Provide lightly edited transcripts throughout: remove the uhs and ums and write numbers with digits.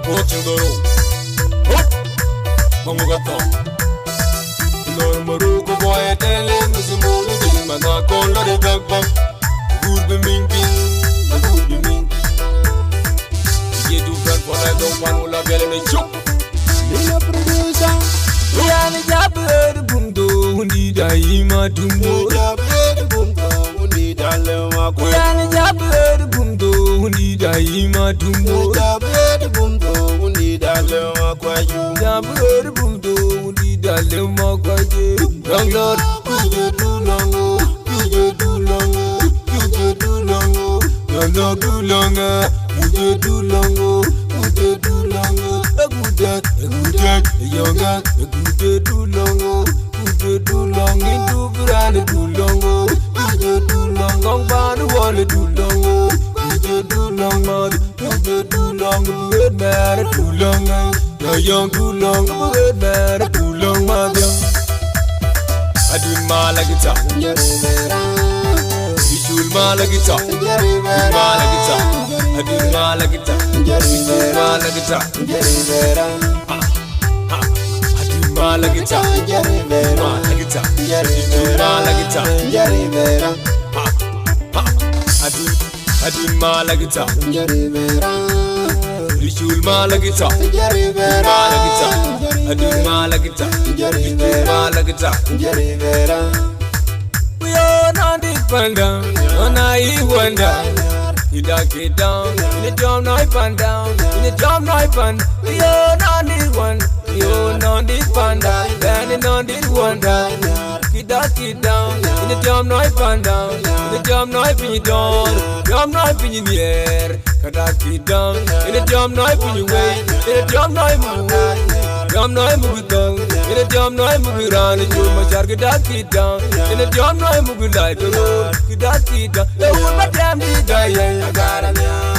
Ochindoro, Mamugato, Marocco boy, telling the Simone, the Manaco, Lady Dagba, good be minking, the good be minking. You do front for I don't want to love you, chop. Lina producer, we are the Jabber Bundo, who need a Ima Dumbo, Jabber Bundo, who need a Lema, we are the Jabber Bundo, who need a Ima Dumbo, Jabber Bundo, who need a Lema, Jabber Bundo, who need a Lema, long Lord, you do long, you do long, you do long, you're not too long, you do long, you do long, a good dad, a young guy, a good too long, you do long, into Brand too long, you do long, long by the wall too long, you do long, you do long, good man too long, you're young too long, good man too long, my young. Adut malagita, Vishul malagita, malagita, Adut malagita, Vishul malagita, Adut malagita, malagita, Vishul malagita, Adut malagita, Vishul malagita, malagita, Adut malagita, Vishul malagita. We are not dependent on I wonder. You duck it down, in a drum knife and down, in a drum knife and we are not this one, you're not this panda, then on this wonder. You duck it down, in a drum knife and down, in a drum knife in your door, drum knife in the air. Duck it down, in a drum knife in your way, in a drum knife in your way. Drum knife move down, in a drum knife move around, and you must duck it down, in a drum knife move like the road, you duck it down. The woman damn me dying, I got a yard.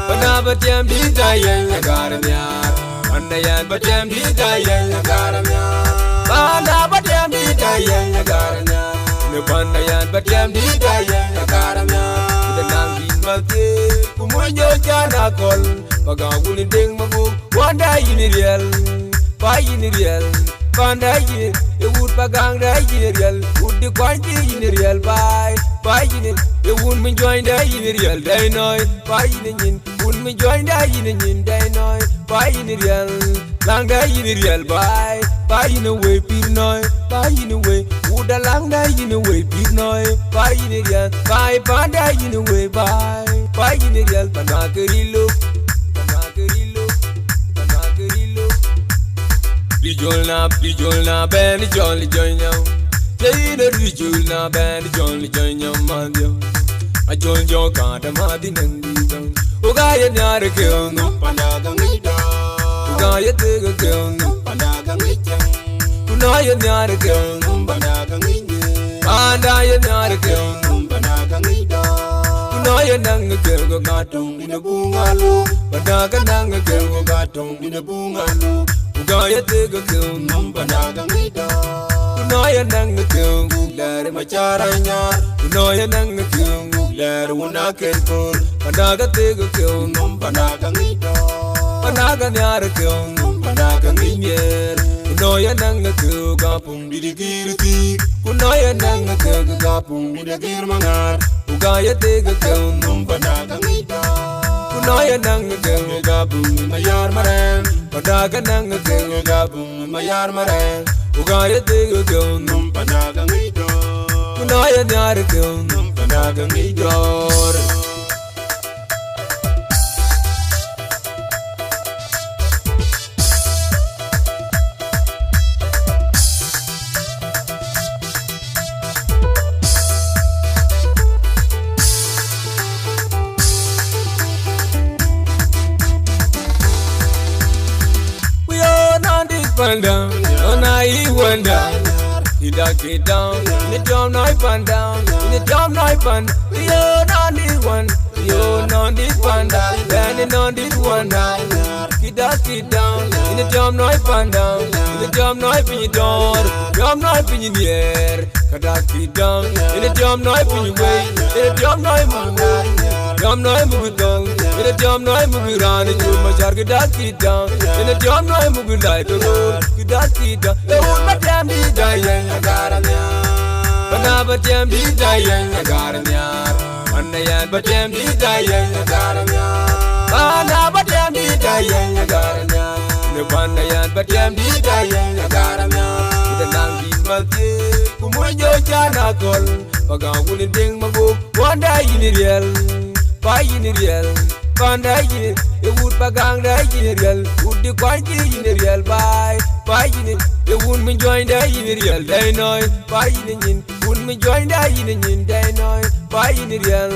But now, but damn me dying, I got a yard. And the yard, but damn me dying, I got a yard. But now, but damn me dying, I got a yard. The one the yard, but damn me dying, I got a yard. The Nangi Mate, Kumoyo Jana call, Paga wouldn't ding my book, one day in the real. Buy in the real, Panda in the wood baganga in the real, would the quantity in the real buy in it, the woman join the in the real, they know it, buy in the yin, woman join the in the yin, they know it, buy in the real, langa in the real buy in a way, pin noy, buy in a way, would a langa in a way, pin noy, buy in the real, buy panda in a way, buy in the real, Panakarillo. Bijolna, ben jolly join you. Play the bijolna, ben jolly join you, man. I join your card, I'm a dinner. Ogaya Nara kill, no Panaga Nida. Ogaya take a kill, no Panaga Nida. Unaya Nara kill, no Panaga Nida. And I Nara kill, no Panaga Nida. Unaya Nanga kill, got in a bungalow. Panaga Nanga kill, got in a bungalow. Gaya take a kill, number naga nida. Unoya nanga kill, Larry Macharanya. Unoya nanga kill, Larry Wunakil. Panaga take a kill, number naga nida. Panaga nyara kill, number naga nida. Unoya nanga kill, Gapum Didikirti. Unoya nanga kill, Gapum Didikirmangar. Ugaya take a kill, number naga nida. Unoya nanga kill, Gapum Mayar Maran. Panaga nanga kill, Gapum Mayar Maran. Ugaya take a kill, num Panaga Nido. Unaya nyara kill, num Panaga Nido. Down, on I wonder. You duck it down, in the drum knife and down, in the drum knife and you're not this one, you're not this panda, landing on this one down. You duck it down, in the drum knife and down, in the drum knife in your door, drum knife in the air. kadaki dam in a jam noi pun way in a jam noi mu jam noi mu dong in a jam noi mu ran ju ma jar kadaki dam in a jam noi mu lai to kadaki dam e un ma jam di dayen agaranya bana ba jam di dayen agaranya anayan ba jam di dayen agaranya bana ba jam di dayen agaranya ne bana yan ba jam di dayen agaranya udanang di mati kumoyo jana kol baga wulin ding mago wanda yini real ba yini real panda yini e wood bagang da yini real wood di kwanti yini real ba yini e wood me join da yini real dai noy ba yini nin wood me join da yini nin dai noy ba yini real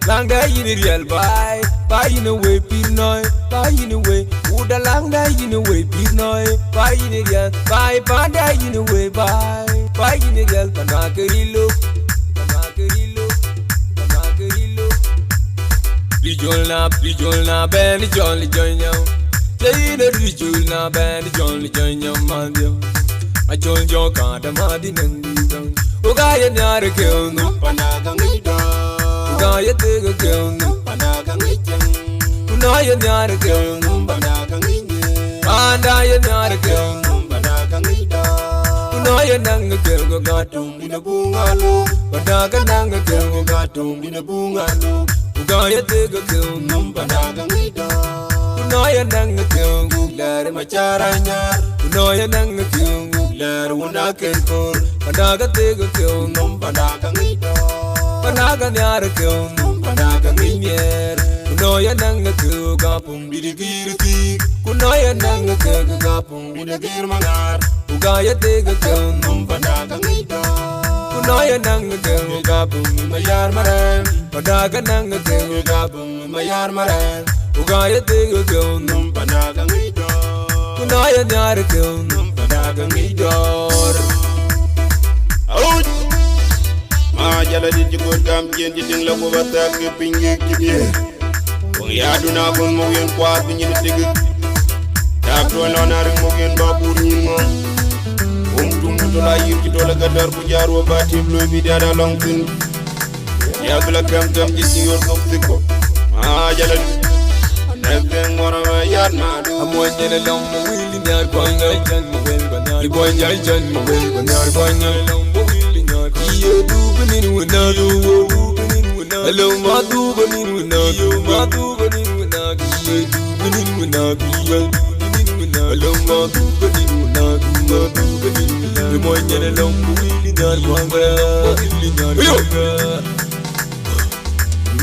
lang da yini real ba yini we pir noy ba yini we wood lang da yini we pir noy ba yini real panda yini we ba yini real panda kerilo Rijolna ben jolly joinyo. Say the rijolna ben jolly joinyo mandio. I join your card a madi nandong. Ugaya nyara kill no panaga nida. Ugaya take a kill no panaga nida. Unaya nyara kill no panaga nida. Andaya nyara kill no panaga nida. Unaya nanga kill go gatum in a bungalo. Panaga nanga kill go gatum in a bungalo. Ugaya take a kill no panaga nida. Unaya nanga kill go glare macharanya. Unaya nanga kill go glare una kenfor. Panaga take a kill no panaga nida. Panaga nyara kill no panaga nida. Unaya nanga kill gapum bidigirti. Unaya nanga kill gapum bidigir mangar. Ugaya take a kill no panaga nida. Unaya nanga kill gapum mayar maran. Panaga nanga kill gapum mayar maran. Ugaya take a kill no panaga nida. Unaya nyara kill no panaga nida. Ma jala di jikot kam kien di ting lako batak ke pinggir kibir. Kung yadu na kon mo yen kwat pinyin tigit. Tak tuan onaring mo yen babur nyimon. Tum tola yir ki tola gadar ku jaru batim lo bi dada longkin. Ya gula kam di siyor kok tiko. Ma jala di Nefeng mora ma yad ma do. Amoy jene long mo willi nyar koinga jan mo wel banyar. Li boy nyar jan mo wel banyar koinga long mo willi nyar. Iyo du benin wena do du benin wena. Hello ma du benin wena yo ma du benin wena. Iyo du benin wena iyo du benin wena. Hello ma du benin wena ma du benin wena. Li boy jene long mo willi nyar koinga mo willi nyar koinga.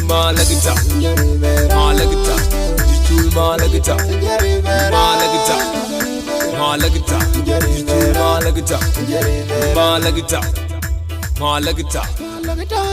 Malagita, malagita. Malagita, malagita, malagita, malagita, malagita, malagita, malagita,